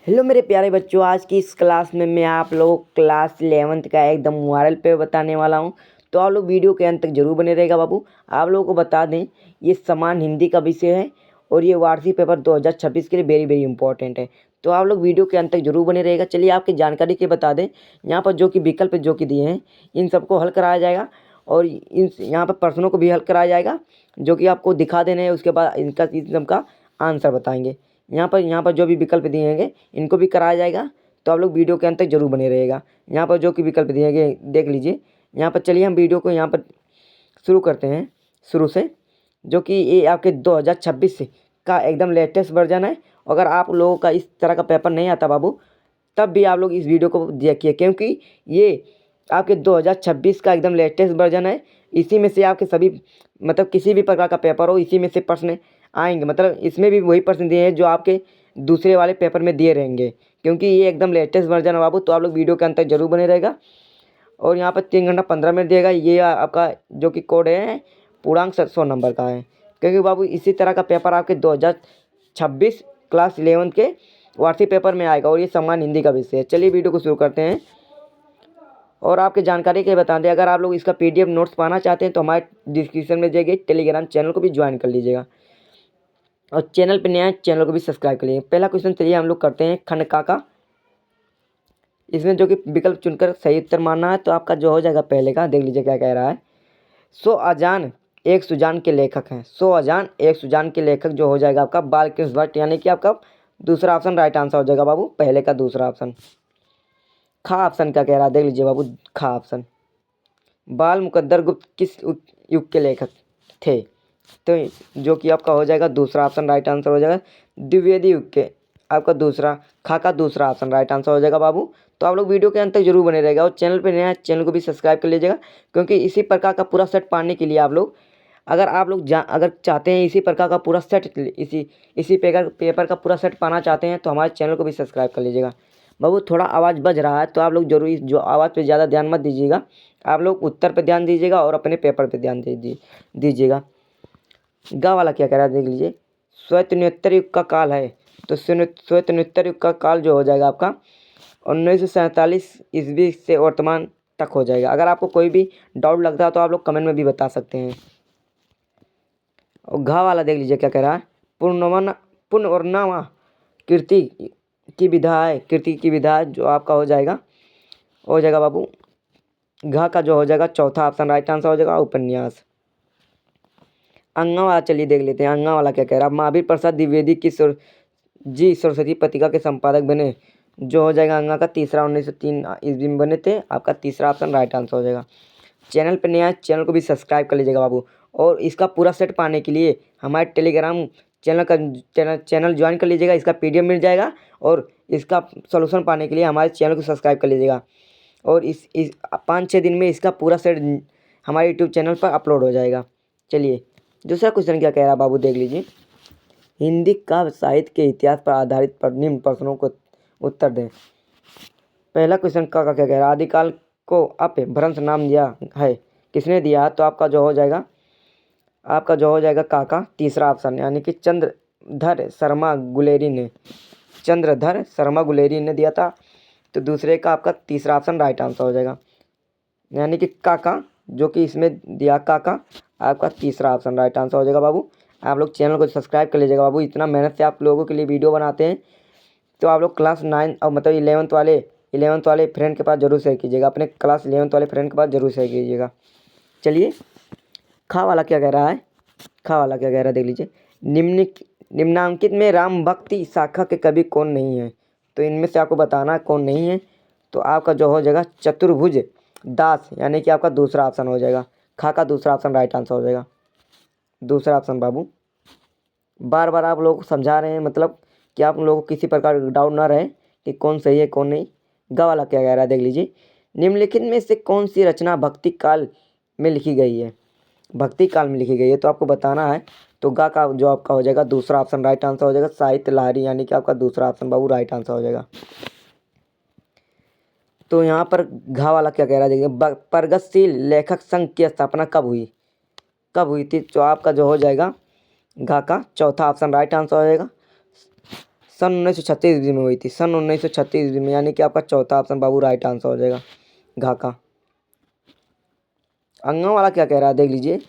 Hello मेरे प्यारे बच्चों, आज की इस क्लास में मैं आप लोगों को क्लास 11th का एकदम मॉरल पे बताने वाला हूँ। तो आप लोग वीडियो के अंत तक जरूर बने रहेगा बाबू। आप लोगों को बता दें, ये समान हिंदी का विषय है और ये वार्षिक पेपर 2026 के लिए वेरी वेरी इंपॉर्टेंट है। तो आप लोग वीडियो के अंत तक जरूर बने रहेगा। चलिए आपकी जानकारी के बता दें, यहाँ पर जो कि विकल्प जो कि दिए हैं इन सबको हल कराया जाएगा और इन यहाँ पर प्रश्नों को भी हल कराया जाएगा जो कि आपको दिखा देने हैं। उसके बाद इनका इन सब का आंसर बताएंगे। यहाँ पर जो भी विकल्प दिए गए इनको भी कराया जाएगा। तो आप लोग वीडियो के अंत तक जरूर बने रहेगा। यहाँ पर जो कि विकल्प दिए गए देख लीजिए। यहाँ पर चलिए हम वीडियो को यहाँ पर शुरू करते हैं शुरू से, जो कि ये आपके 2026 का एकदम लेटेस्ट वर्जन है। अगर आप लोगों का इस तरह का पेपर नहीं आता बाबू, तब भी आप लोग इस वीडियो को देखिए, क्योंकि ये आपके 2026 का एकदम लेटेस्ट वर्जन है। इसी में से आपके सभी मतलब किसी भी प्रकार का पेपर हो, इसी में से प्रश्न आएंगे। मतलब इसमें भी वही प्रश्न दिए हैं जो आपके दूसरे वाले पेपर में दिए रहेंगे, क्योंकि ये एकदम लेटेस्ट वर्जन है बाबू। तो आप लोग वीडियो के अंत तक जरूर बने रहेगा। और यहाँ पर 3 घंटा 15 मिनट दिएगा। ये आपका जो कि कोड है पूर्णांक 100 नंबर का है, क्योंकि बाबू इसी तरह का पेपर आपके 2026 क्लास 11 के वार्षिक पेपर में आएगा और ये समान हिंदी का विषय है। चलिए वीडियो को शुरू करते हैं। और आपके जानकारी के बता दें, अगर आप लोग इसका PDF नोट्स पाना चाहते हैं तो हमारे डिस्क्रिप्शन में दिए गए टेलीग्राम चैनल को भी ज्वाइन कर लीजिएगा और चैनल पर नया चैनल को भी सब्सक्राइब कर लीजिए। पहला क्वेश्चन चलिए हम लोग करते हैं खंड का। इसमें जो कि विकल्प चुनकर सही उत्तर मानना है। तो आपका जो हो जाएगा पहले का, देख लीजिए क्या कह रहा है। सो अजान एक सुजान के लेखक हैं। सो अजान एक सुजान के लेखक जो हो जाएगा आपका बाल कृष्ण भट्ट, यानी कि आपका दूसरा ऑप्शन राइट आंसर हो जाएगा बाबू, पहले का दूसरा ऑप्शन। खा ऑप्शन क्या कह रहा है, देख लीजिए बाबू। खा ऑप्शन बाल मुकद्दर गुप्त किस युग के लेखक थे। तो जो कि आपका हो जाएगा दूसरा ऑप्शन राइट आंसर हो जाएगा द्विवेदी युग के। आपका दूसरा खा का दूसरा ऑप्शन राइट आंसर हो जाएगा बाबू। तो आप लोग वीडियो के अंत तक जरूर बने रहेगा और चैनल पे नया चैनल को भी सब्सक्राइब कर लीजिएगा, क्योंकि इसी प्रकार का पूरा सेट पाने के लिए आप लोग अगर चाहते हैं इसी प्रकार का पूरा सेट इसी पेपर का पूरा सेट पाना चाहते हैं तो हमारे चैनल को भी सब्सक्राइब कर लीजिएगा। बाबू थोड़ा आवाज़ बज रहा है तो आप लोग जरूर जो आवाज़ पे ज़्यादा ध्यान मत दीजिएगा। आप लोग उत्तर पे ध्यान दीजिएगा और अपने पेपर पे ध्यान दीजिएगा। गा वाला क्या कह रहा है, देख लीजिए। श्वेतन्योत्तर युग का काल है। तो श्वेतन्योत्तर युग का काल जो हो जाएगा आपका 1947 ईस्वी से वर्तमान तक हो जाएगा। अगर आपको कोई भी डाउट लगता है तो आप लोग कमेंट में भी बता सकते हैं। और घा वाला देख लीजिए क्या कह रहा है। पुनर्वनमा कीर्ति की विधा है। कीर्ति की विधा जो आपका हो जाएगा बाबू घा का जो हो जाएगा चौथा ऑप्शन राइट आंसर हो जाएगा उपन्यास। अंगा वाला चलिए देख लेते हैं। अंगा वाला क्या कह रहा है। महावीर प्रसाद द्विवेदी की सरस्वती पत्रिका के संपादक बने। जो हो जाएगा अंगा का तीसरा 1903 ईस्वी में बने थे। आपका तीसरा ऑप्शन राइट आंसर हो जाएगा। चैनल पर नया चैनल को भी सब्सक्राइब कर लीजिएगा बाबू। और इसका पूरा सेट पाने के लिए हमारे टेलीग्राम चैनल ज्वाइन कर लीजिएगा। इसका PDF मिल जाएगा और इसका सोल्यूशन पाने के लिए हमारे चैनल को सब्सक्राइब कर लीजिएगा। और इस 5-6 दिन में इसका पूरा सेट हमारे यूट्यूब चैनल पर अपलोड हो जाएगा। चलिए दूसरा क्वेश्चन क्या कह रहा है बाबू, देख लीजिए। हिंदी काव्य साहित्य के इतिहास पर आधारित पर निम्न प्रश्नों को उत्तर दें। पहला क्वेश्चन का क्या कह रहा है। आदिकाल को अपभ्रंश नाम दिया है, किसने दिया। तो आपका जो हो जाएगा काका तीसरा ऑप्शन, यानी कि चंद्रधर शर्मा गुलेरी ने दिया था। तो दूसरे का आपका तीसरा ऑप्शन राइट आंसर हो जाएगा, यानी कि काका जो कि इसमें दिया काका आपका तीसरा ऑप्शन राइट आंसर हो जाएगा बाबू। आप लोग चैनल को सब्सक्राइब कर लीजिएगा बाबू। इतना मेहनत से आप लोगों के लिए वीडियो बनाते हैं तो आप लोग क्लास 9 और मतलब 11th वाले फ्रेंड के पास जरूर शेयर कीजिएगा। अपने क्लास 11th वाले फ्रेंड के पास जरूर शेयर कीजिएगा। चलिए खा वाला क्या कह रहा है, देख लीजिए। निम्नांकित में राम भक्ति शाखा के कवि कौन नहीं है। तो इनमें से आपको बताना है कौन नहीं है। तो आपका जो हो जाएगा चतुर्भुज दास, यानी कि आपका दूसरा ऑप्शन हो जाएगा। खा का दूसरा ऑप्शन राइट आंसर हो जाएगा, दूसरा ऑप्शन बाबू। बार बार आप लोगों को समझा रहे हैं, मतलब कि आप लोगों को किसी प्रकार का डाउट ना रहे कि कौन सही है कौन नहीं। गा वाला क्या कह रहा है, देख लीजिए। निम्नलिखित में से कौन सी रचना भक्ति काल में लिखी गई है। भक्ति काल में लिखी गई है तो आपको बताना है। तो गा का जो आपका हो जाएगा दूसरा ऑप्शन राइट आंसर हो जाएगा साहित्य लहरी, यानी कि आपका दूसरा ऑप्शन बाबू राइट आंसर हो जाएगा। तो यहाँ पर घा वाला क्या कह रहा है, देखिए। प्रगतिशील लेखक संघ की स्थापना कब हुई थी। तो आपका जो हो जाएगा घा का चौथा ऑप्शन राइट आंसर हो जाएगा सन 1936 ईस्वी में हुई थी, सन 1936 ईस्वी में, यानी कि आपका चौथा ऑप्शन बाबू राइट आंसर हो जाएगा घा का। अंगा वाला क्या कह रहा है देख लीजिए।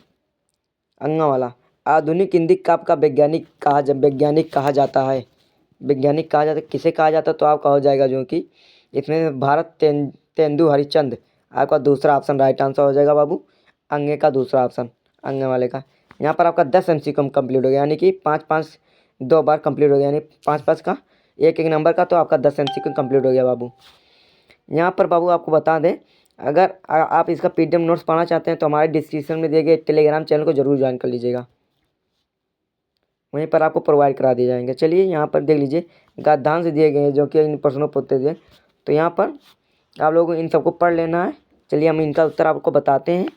अंगा वाला, आधुनिक हिंदी काव्य का वैज्ञानिक कहा जाता है। वैज्ञानिक कहा जाता है, किसे कहा जाता है? तो आपका हो जाएगा जो कि इसमें तेंदु हरिश्चंद्र। आपका दूसरा ऑप्शन राइट आंसर हो जाएगा बाबू, अंगे का दूसरा ऑप्शन, अंगे वाले का। यहाँ पर आपका 10 MCQ कंप्लीट हो गया, यानी कि 5-5 2 बार कंप्लीट हो गया, यानी 5-5 का एक नंबर का, तो आपका 10 MCQ कंप्लीट हो गया बाबू। यहाँ पर बाबू आपको बता दें, अगर आप इसका PDF नोट्स पढ़ना चाहते हैं तो हमारे डिस्क्रिप्शन में दिए गए टेलीग्राम चैनल को जरूर ज्वाइन कर लीजिएगा, वहीं पर आपको प्रोवाइड करा दिए जाएंगे। चलिए यहाँ पर देख लीजिए, गद्यांश दिए गए हैं जो कि इन प्रश्नों पर उत्तर दिए, तो यहाँ पर आप लोगों को इन सबको पढ़ लेना है। चलिए हम इनका उत्तर आपको बताते हैं।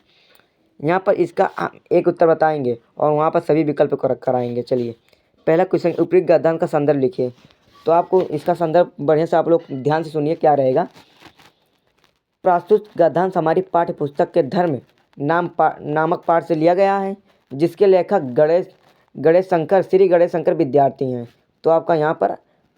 यहाँ पर इसका एक उत्तर बताएंगे और वहाँ पर सभी विकल्प को कराएंगे। चलिए पहला क्वेश्चन, उपयुक्त गद्यांश का संदर्भ लिखिए। तो आपको इसका संदर्भ बढ़िया से आप लोग ध्यान से सुनिए क्या रहेगा। प्रस्तुत गद्यांश हमारी पाठ्य पुस्तक के धर्म नामक पाठ से लिया गया है, जिसके लेखक श्री गणेश शंकर विद्यार्थी हैं। तो आपका यहाँ पर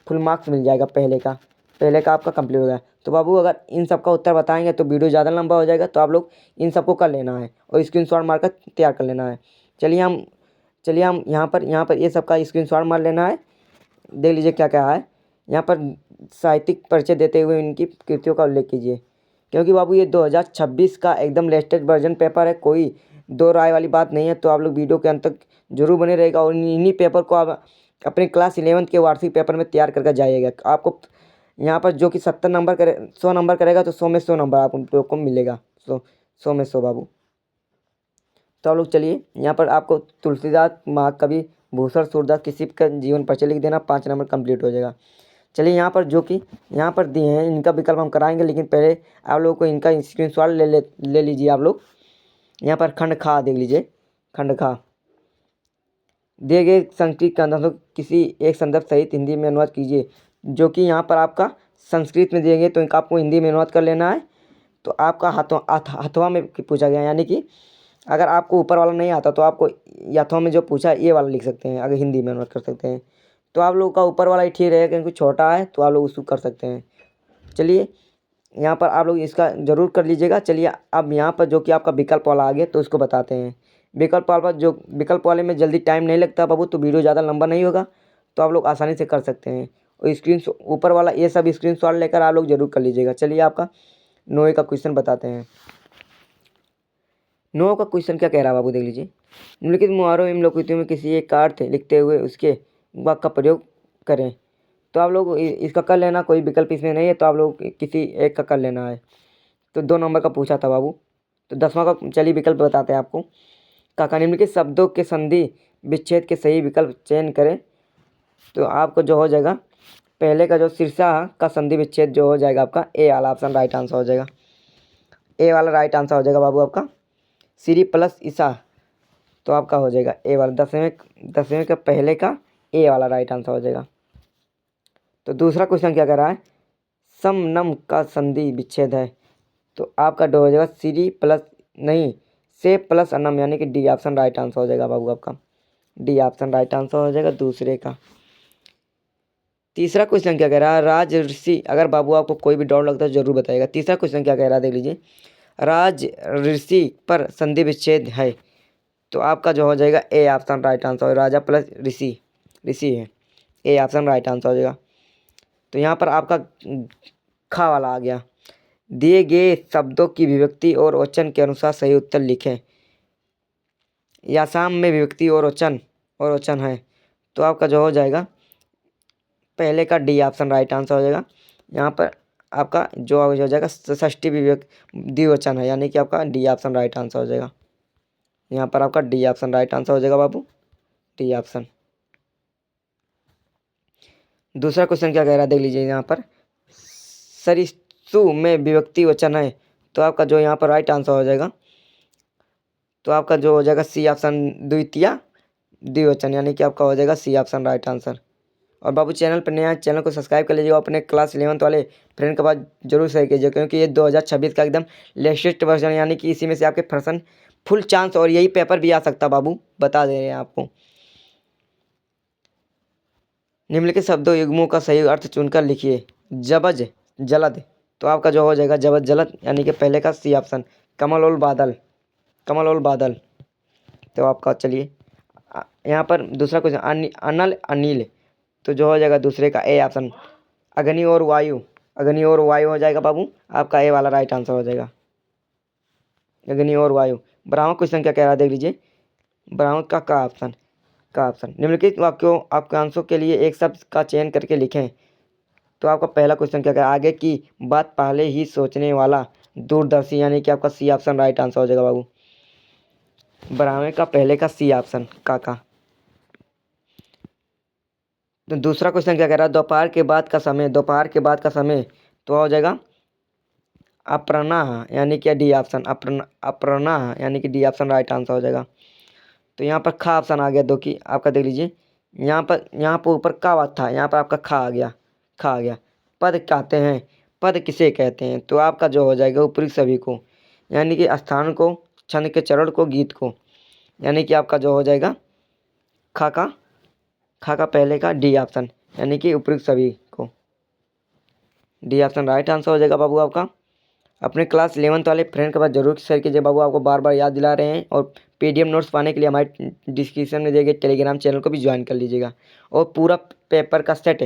फुल मार्क्स मिल जाएगा, पहले का आपका कंप्लीट हो गया। तो बाबू अगर इन सब का उत्तर बताएंगे तो वीडियो ज़्यादा लंबा हो जाएगा, तो आप लोग इन सबको कर लेना है और स्क्रीनशॉट मारकर तैयार कर लेना है। चलिए हम यहाँ पर ये सब का स्क्रीनशॉट मार लेना है। देख लीजिए क्या क्या है यहाँ पर। साहित्यिक परिचय देते हुए इनकी कृतियों का उल्लेख कीजिए, क्योंकि बाबू ये 2026 का एकदम लेटेस्ट वर्जन पेपर है, कोई दो राय वाली बात नहीं है। तो आप लोग वीडियो के अंत तक जरूर बने रहेगा और इन्हीं पेपर को आप अपने क्लास 11 के वार्षिक पेपर में तैयार करके जाइएगा। आपको यहाँ पर जो कि 70 नंबर करे 100 नंबर करेगा तो 100 में 100 नंबर आप लोग को मिलेगा, 100 में 100 बाबू। तो आप लोग चलिए यहाँ पर आपको तुलसीदास, महाकवि भूषण सूरदास किसी का जीवन परिचय लिख देना, 5 नंबर कंप्लीट हो जाएगा। चलिए यहाँ पर जो कि यहाँ पर दिए हैं इनका विकल्प हम कराएंगे, लेकिन पहले आप लोगों को इनका स्क्रीनशॉट ले लीजिए आप लोग। यहाँ पर खंड खा देख लीजिए, खंड खा दिए गए संस्कृत ग्रंथों को किसी एक संदर्भ सहित हिंदी में अनुवाद कीजिए। जो कि यहाँ पर आपका संस्कृत में दिए गए तो इनका आपको हिंदी में अनुवाद कर लेना है। तो आपका हथवा में पूछा गया, यानी कि अगर आपको ऊपर वाला नहीं आता तो आपको यथवा में जो पूछा ये वाला लिख सकते हैं, अगर हिंदी में अनुवाद कर सकते हैं। तो आप लोगों का ऊपर वाला ही ठीक रहेगा, क्योंकि छोटा है तो आप लोग उसको कर सकते हैं। चलिए यहाँ पर आप लोग इसका ज़रूर कर लीजिएगा। चलिए अब यहाँ पर जो कि आपका विकल्प वाला आ गया तो उसको बताते हैं। विकल्प वाले में जल्दी टाइम नहीं लगता बाबू, तो वीडियो ज़्यादा लंबा नहीं होगा, तो आप लोग आसानी से कर सकते हैं। और ऊपर वाला ये सब स्क्रीनशॉट लेकर आप लोग जरूर कर लीजिएगा। चलिए आपका 9 का क्वेश्चन बताते हैं। 9 का क्वेश्चन क्या कह रहा है बाबू देख लीजिए। निम्नलिखित मुहावरों एवं लोकोक्तियों में किसी एक का अर्थ लिखते हुए उसके वाक्य का प्रयोग करें। तो आप लोग इसका कर लेना, कोई विकल्प इसमें नहीं है, तो आप लोग किसी एक का कर लेना है। तो 2 नंबर का पूछा था बाबू। तो 10वां का चलिए विकल्प बताते हैं आपको। काका निम्नलिखित शब्दों के संधि विच्छेद के सही विकल्प चयन करें। तो आपको जो हो जाएगा पहले का जो शीर्षा का संधि विच्छेद जो हो जाएगा आपका ए वाला ऑप्शन राइट आंसर हो जाएगा। ए वाला राइट आंसर हो जाएगा बाबू आपका, श्री प्लस ईसा। तो आपका हो जाएगा ए वाला, 10वें का पहले का ए वाला राइट आंसर हो जाएगा। तो दूसरा क्वेश्चन क्या कर रहा है, सम नम का संधि विच्छेद है। तो आपका हो जाएगा श्री प्लस नहीं से प्लस अनम, यानी कि डी ऑप्शन राइट आंसर हो जाएगा बाबू आपका, डी ऑप्शन राइट आंसर हो जाएगा दूसरे का। तीसरा क्वेश्चन क्या कह रहा है, राज ऋषि। अगर बाबू आपको कोई भी डाउट लगता है जरूर बताइएगा। तीसरा क्वेश्चन क्या कह रहा है देख लीजिए, राज ऋषि पर संधि विच्छेद है। तो आपका जो हो जाएगा ए ऑप्शन राइट आंसर हो, राजा प्लस ऋषि है, ए ऑप्शन राइट आंसर हो जाएगा। तो यहाँ पर आपका खा वाला आ गया, दिए गए शब्दों की विभक्ति और वचन के अनुसार सही उत्तर लिखें। यासाम में विभक्ति और वचन है। तो आपका जो हो जाएगा पहले का डी ऑप्शन राइट आंसर हो जाएगा। यहाँ पर आपका जो हो जाएगा षष्ठी द्विवचन है, यानी कि आपका डी ऑप्शन राइट आंसर हो जाएगा। यहाँ पर आपका डी ऑप्शन राइट आंसर हो जाएगा बाबू, डी ऑप्शन। दूसरा क्वेश्चन क्या कह रहा है देख लीजिए, यहाँ पर सरिसु में विभक्ति वचन है। तो आपका जो यहाँ पर राइट आंसर हो जाएगा, तो आपका जो हो जाएगा सी ऑप्शन द्वितीय द्विवचन, यानी कि आपका हो जाएगा सी ऑप्शन राइट आंसर। और बाबू चैनल पर नया चैनल को सब्सक्राइब कर लीजिएगा, अपने क्लास 11 वाले फ्रेंड के बाद जरूर शेयर कीजिए, क्योंकि ये 2026 का एकदम लेटेस्ट वर्जन, यानी कि इसी में से आपके प्रश्न फुल चांस और यही पेपर भी आ सकता बाबू, बता दे रहे हैं आपको। निम्नलिखित शब्दों युग्मों का सही अर्थ चुनकर लिखिए। जबज जलद, तो आपका जो हो जाएगा जबज जलद, यानी कि पहले का सी ऑप्शन। कमल और बादल, कमल और बादल, तो आपका चलिए यहाँ पर दूसरा क्वेश्चन अनल अनिल, तो जो हो जाएगा दूसरे का ए ऑप्शन। अग्नि और वायु, अग्नि और वायु हो जाएगा बाबू, आपका ए वाला राइट आंसर हो जाएगा, अग्नि और वायु। ब्राह्मण क्वेश्चन क्या कह रहा है देख लीजिए, ब्राह्मण का ऑप्शन, का ऑप्शन। निम्नलिखित वाक्यों वाक्यांशों के लिए एक शब्द का चयन करके लिखें। तो आपका पहला क्वेश्चन क्या कह रहा है, आगे की बात पहले ही सोचने वाला दूरदर्शी, यानी कि आपका सी ऑप्शन राइट आंसर हो जाएगा बाबू, ब्राह्मण का पहले का सी ऑप्शन का। तो दूसरा क्वेश्चन क्या कह रहा है, दोपहर के बाद का समय, दोपहर के बाद का समय, तो हो जाएगा अपराह्न, यानी कि डी ऑप्शन, अपराह्न, यानी कि डी ऑप्शन राइट आंसर हो जाएगा। तो यहाँ पर खा ऑप्शन आ गया दो की, आपका देख लीजिए, यहाँ पर ऊपर का बात था, यहाँ पर आपका खा आ गया, खा आ गया। पद कहते हैं, पद किसे कहते हैं, तो आपका जो हो जाएगा उपयुक्त सभी को, यानी कि स्थान को, छंद के चरण को, गीत को, यानी कि आपका जो हो जाएगा खा का पहले का डी ऑप्शन, यानी कि उपयुक्त सभी को, डी ऑप्शन राइट आंसर हो जाएगा बाबू आपका। अपने क्लास 11th वाले फ्रेंड के पास जरूर शेयर कीजिए बाबू, आपको बार बार याद दिला रहे हैं। और पीडीएफ नोट्स पाने के लिए हमारे डिस्क्रिप्शन में दिए गए टेलीग्राम चैनल को भी ज्वाइन कर लीजिएगा। और पूरा पेपर का सेट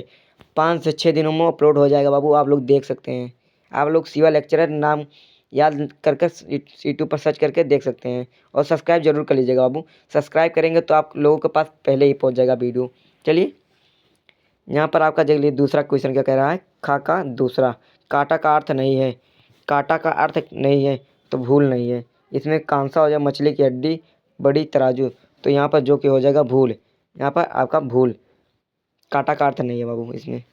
5 से 6 दिनों में अपलोड हो जाएगा बाबू, आप लोग देख सकते हैं। आप लोग शिवा लेक्चरर नाम याद कर यूट्यूब पर सर्च करके देख सकते हैं। और सब्सक्राइब जरूर कर लीजिएगा बाबू, सब्सक्राइब करेंगे तो आप लोगों के पास पहले ही पहुँच जाएगा वीडियो। चलिए यहाँ पर आपका देख लीजिए दूसरा क्वेश्चन क्या कह रहा है, खा का दूसरा, काटा का अर्थ नहीं है, काटा का अर्थ नहीं है तो भूल नहीं है। इसमें कौन सा हो जाएगा, मछली की हड्डी, बड़ी तराजू, तो यहाँ पर जो कि हो जाएगा भूल, यहाँ पर आपका भूल, काटा का अर्थ नहीं है बाबू इसमें।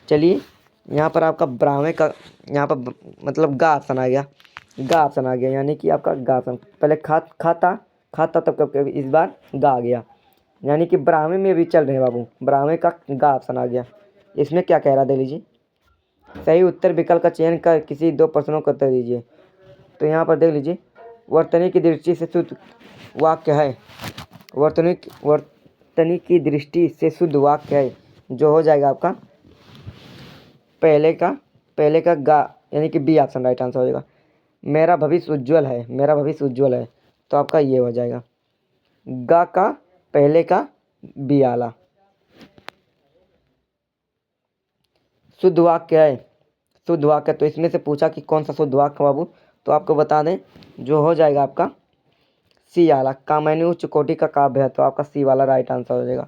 चलिए यहाँ पर आपका ब्राह्मण का, यहाँ पर मतलब गा ऑप्शन आ गया, गा ऑप्शन आ गया, यानी कि आपका गा ऑप्शन। पहले खाता खाता तब कब इस बार गा आ गया, यानी कि ब्राह्मण में भी चल रहे हैं बाबू, ब्राह्मण का गा ऑप्शन आ गया। इसमें क्या कह रहा है देख लीजिए, सही उत्तर विकल्प का चयन कर किसी 2 प्रश्नों का उत्तर दीजिए। तो यहाँ पर देख लीजिए, वर्तनी की दृष्टि से शुद्ध वाक्य है, वर्तनी की दृष्टि से शुद्ध वाक्य है, जो हो जाएगा आपका पहले का गा, यानी कि बी ऑप्शन राइट आंसर हो जाएगा। मेरा भविष्य उज्ज्वल है, मेरा भविष्य उज्ज्वल है, तो आपका ये हो जाएगा गा का पहले का बी आला। शुद्ध वाक्य है, शुद्ध वाक्य, तो इसमें से पूछा कि कौन सा शुद्ध वाक्य बाबू, तो आपको बता दें जो हो जाएगा आपका सी वाला, कामायनी उच्च कोटि का काव्य है, तो आपका सी वाला राइट आंसर हो जाएगा,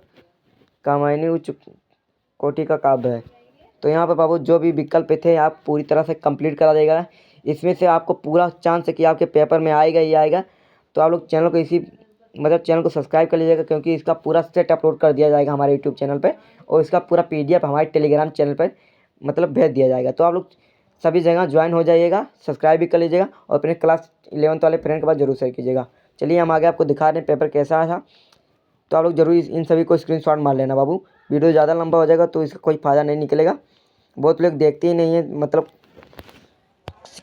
कामायनी उच्च कोटि का काव्य है। तो यहाँ पर बाबू जो भी विकल्प थे आप पूरी तरह से कंप्लीट करा देगा, इसमें से आपको पूरा चांस है कि आपके पेपर में आएगा ही आएगा। तो आप लोग चैनल को चैनल को सब्सक्राइब कर लीजिएगा, क्योंकि इसका पूरा सेट अपलोड कर दिया जाएगा हमारे यूट्यूब चैनल पर, और इसका पूरा पीडीएफ हमारे टेलीग्राम चैनल पर भेज दिया जाएगा। तो आप लोग सभी जगह ज्वाइन हो जाइएगा, सब्सक्राइब भी कर लीजिएगा, और अपने क्लास 11th वाले फ्रेंड के पास जरूर शेयर कीजिएगा। चलिए हम आगे आपको दिखा रहे हैं पेपर कैसा आया था, तो आप लोग जरूर इन सभी को स्क्रीनशॉट मार लेना बाबू। वीडियो ज़्यादा लंबा हो जाएगा तो इसका कोई फ़ायदा नहीं निकलेगा, बहुत लोग देखते ही नहीं है,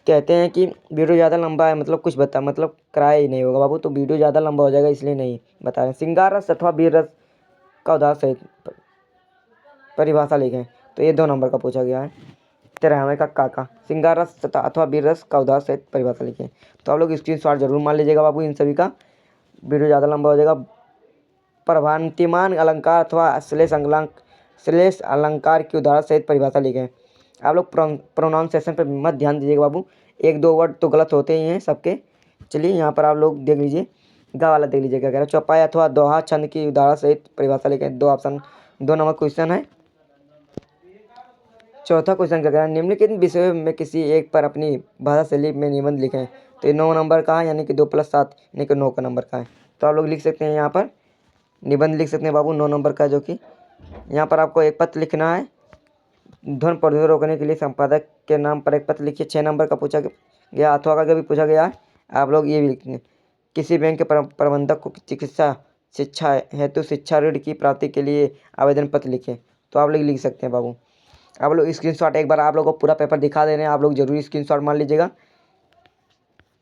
कहते हैं कि वीडियो ज़्यादा लंबा है, कुछ कराया ही नहीं होगा बाबू, तो वीडियो ज़्यादा लंबा हो जाएगा इसलिए नहीं बता रहे। श्रृंगार रस अथवा वीर रस का उदाहरण सहित परिभाषा लिखें, तो ये 2 नंबर का पूछा गया है। 13वें का काका, श्रृंगार रस अथवा वीर रस का उदाहरण सहित परिभाषा लिखें, तो आप लोग स्क्रीनशॉट जरूर मान लीजिएगा बाबू इन सभी का, वीडियो ज़्यादा लंबा हो जाएगा। प्रभांतिमान अलंकार अथवा श्लेष अलंकार की उदाहरण सहित परिभाषा लिखें। आप लोग प्रोनाउंसिएशन पर मत ध्यान दीजिएगा बाबू, 1-2 वर्ड तो गलत होते ही हैं सबके। चलिए यहाँ पर आप लोग देख लीजिए, गा वाला देख लीजिए क्या कह रहा है, चौपाई अथवा दोहा छंद की उदाहरण सहित परिभाषा लिखें। 2 ऑप्शन, 2 नंबर क्वेश्चन है। चौथा क्वेश्चन क्या कह रहा है, निम्नलिखित विषयों में किसी एक पर अपनी भाषा शैली में निबंध लिखें, तो ये 9 नंबर का है, यानी कि 2+7 यानी कि 9 का नंबर का है। तो आप लोग लिख सकते हैं यहाँ पर निबंध लिख सकते हैं बाबू 9 नंबर का, जो कि यहाँ पर आपको एक पत्र लिखना है। ध्वन प्रदूषण रोकने के लिए संपादक के नाम पर एक पत्र लिखिए। 6 नंबर का पूछा गया, अथवा का भी पूछा गया है, आप लोग ये भी लिखेंगे। किसी बैंक के प्रबंधक को चिकित्सा शिक्षा हेतु शिक्षा ऋण की प्राप्ति के लिए आवेदन पत्र लिखें, तो आप लोग लिख सकते हैं बाबू। आप लोग स्क्रीनशॉट एक बार आप लोग को पूरा पेपर दिखा दे रहे हैं, आप लोग जरूर स्क्रीनशॉट मान लीजिएगा,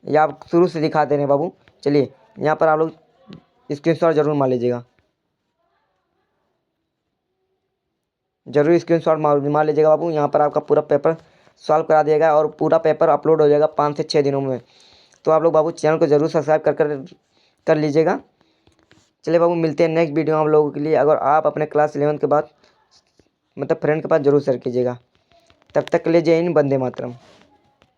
या आप शुरू से दिखा दे रहे हैं बाबू। चलिए यहाँ पर आप लोग स्क्रीनशॉट जरूर मान लीजिएगा। ज़रूर स्क्रीनशॉट मार लीजिएगा बाबू। यहाँ पर आपका पूरा पेपर सॉल्व करा दिएगा और पूरा पेपर अपलोड हो जाएगा 5 से 6 दिनों में। तो आप लोग बाबू चैनल को ज़रूर सब्सक्राइब कर लीजिएगा। चलिए बाबू, मिलते हैं नेक्स्ट वीडियो हम लोगों के लिए। अगर आप अपने क्लास 11 के बाद मतलब फ्रेंड के पास ज़रूर शेयर कीजिएगा। तब तक के लिए जय हिंद, वंदे मातरम।